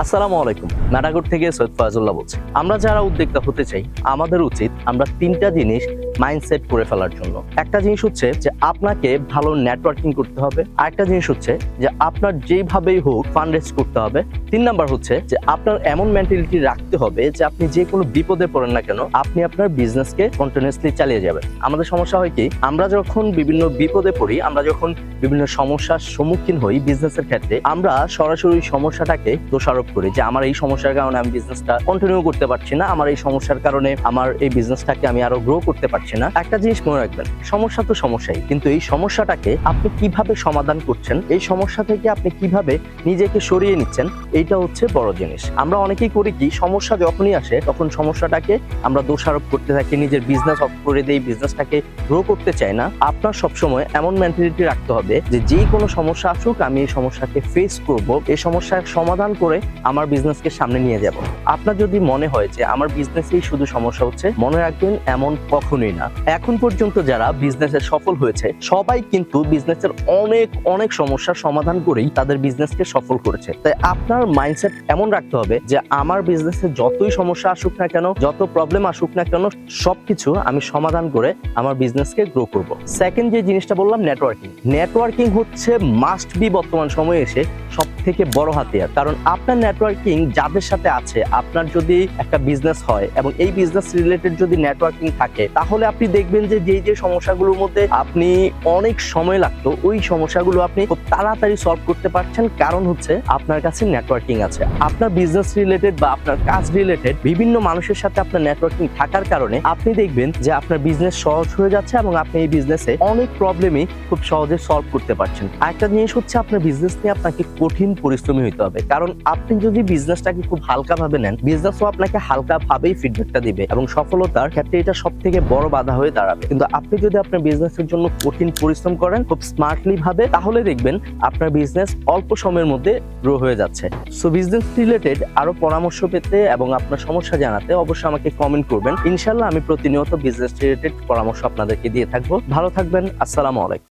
আসসালামু আলাইকুম। নাটাগড় থেকে সৈয়দ ফয়জুল্লাহ বলছি। আমরা যারা উদ্যোক্তা হতে চাই, আমাদের উচিত আমরা ৩টা জিনিস মাইন্ডসেট করে ফেলার জন্য। একটা জিনিস হচ্ছে যে আপনাকে ভালো নেটওয়ার্কিং করতে হবে। আরেকটা জিনিস হচ্ছে যে আপনার যেভাবেই হোক ফান্ড রেজ করতে হবে। ৩ নাম্বার হচ্ছে যে আপনার এমন মেন্টালিটি রাখতে হবে যে আপনি যে কোনো বিপদে পড়েন না কেন, আপনি আপনার বিজনেসকে কন্টিনিউয়াসলি চালিয়ে যাবেন। আমাদের সমস্যা হয় কি, আমরা যখন বিভিন্ন বিপদে পড়ি, আমরা যখন বিভিন্ন সমস্যার সম্মুখীন হই বিজনেসের ক্ষেত্রে, আমরা সরাসরি সমস্যাটাকে দোষারোপ করি যে আমার এই সমস্যার কারণে আমি বিজনেসটা কন্টিনিউ করতে পারছি না, আমার এই সমস্যার কারণে আমার এই বিজনেসটাকে আমি আরো গ্রো করতে পারছি না। একটা জিনিস মনে রাখবেন, সমস্যা তো সমস্যাই, কিন্তু এই সমস্যাটাকে আপনি কিভাবে সমাধান করছেন, এই সমস্যা থেকে আপনি কিভাবে নিজেকে সরিয়ে নিচ্ছেন, এইটা হচ্ছে বড় জিনিস। আমরা অনেকেই করি কি, সমস্যা যখনই আসে তখন সমস্যাটাকে আমরা দোষারোপ করতে থাকি, নিজের বিজনেস অফ করে দেই, বিজনেসটাকে গ্রো করতে চাই না। আপনার সবসময় এমন মেন্টালিটি রাখতে হবে যে যে কোনো সমস্যা আসুক আমি এই সমস্যাকে ফেস করব, এই সমস্যার সমাধান করে আমার বিজনেসকে সামনে নিয়ে যাব। আপনার যদি মনে হয় যে আমার বিজনেসেই শুধু সমস্যা হচ্ছে, মনে রাখবেন এমন কখনোই না। এখন পর্যন্ত যারা বিজনেসে সফল হয়েছে সবাই কিন্তু বিজনেসের অনেক অনেক সমস্যার সমাধান করেই তাদের বিজনেসকে সফল করেছে। তাই আপনার মাইন্ডসেট এমন রাখতে হবে যে আমার বিজনেসে যতই সমস্যা আসুক না কেন, যত প্রবলেম আসুক না কেন, সবকিছু আমি সমাধান করে আমার বিজনেসকে গ্রো করব। সেকেন্ড যে জিনিসটা বললাম, নেটওয়ার্কিং। নেটওয়ার্কিং হচ্ছে মাস্ট বি বর্তমান সময়ে এসে সব থেকে বড় হাতিয়ার। কারণ আপনার নেটওয়ার্কিং যাদের সাথে আছে, আপনার যদি একটা বিজনেস হয় এবং এই বিজনেস রিলেটেড যদি নেটওয়ার্কিং থাকে, তাহলে আপনি দেখবেন যে যে সমস্যাগুলোর মধ্যে আপনি অনেক সময় লাগতো, ওই সমস্যাগুলো আপনি খুব তাড়াতাড়ি সলভ করতে পারছেন। কারণ হচ্ছে আপনার কাছে নেটওয়ার্কিং আছে। আপনার বিজনেস রিলেটেড বা আপনার কাজ রিলেটেড বিভিন্ন মানুষের সাথে আপনার নেটওয়ার্কিং থাকার কারণে আপনি দেখবেন যে আপনার বিজনেস সহজ হয়ে যাচ্ছে এবং আপনি এই বিজনেসে অনেক প্রবলেমই খুব সহজে সলভ করতে পারছেন। আরেকটা জিনিস হচ্ছে, আপনার বিজনেস নিয়ে আপনাকে কঠিন পরিশ্রমী হতে হবে। কারণ আপনি যদি বিজনেসটাকে খুব হালকা ভাবে নেন, বিজনেসও আপনাকে হালকা ভাবেই ফিডব্যাকটা দিবে এবং সফলতার ক্ষেত্রে এটা সব থেকে বড় বাধা হয়ে দাঁড়াবে। কিন্তু আপনি যদি আপনার বিজনেসের জন্য কঠিন পরিশ্রম করেন খুব স্মার্টলি ভাবে, তাহলে দেখবেন আপনার বিজনেস অল্প সময়ের মধ্যে গ্রো হয়ে যাচ্ছে। সো বিজনেস রিলেটেড আরো পরামর্শ পেতে এবং আপনার সমস্যা জানাতে অবশ্যই আমাকে কমেন্ট করবেন। ইনশাআল্লাহ আমি প্রতিনিয়ত বিজনেস রিলেটেড পরামর্শ আপনাদেরকে দিয়ে থাকবো। ভালো থাকবেন। আসসালামু আলাইকুম।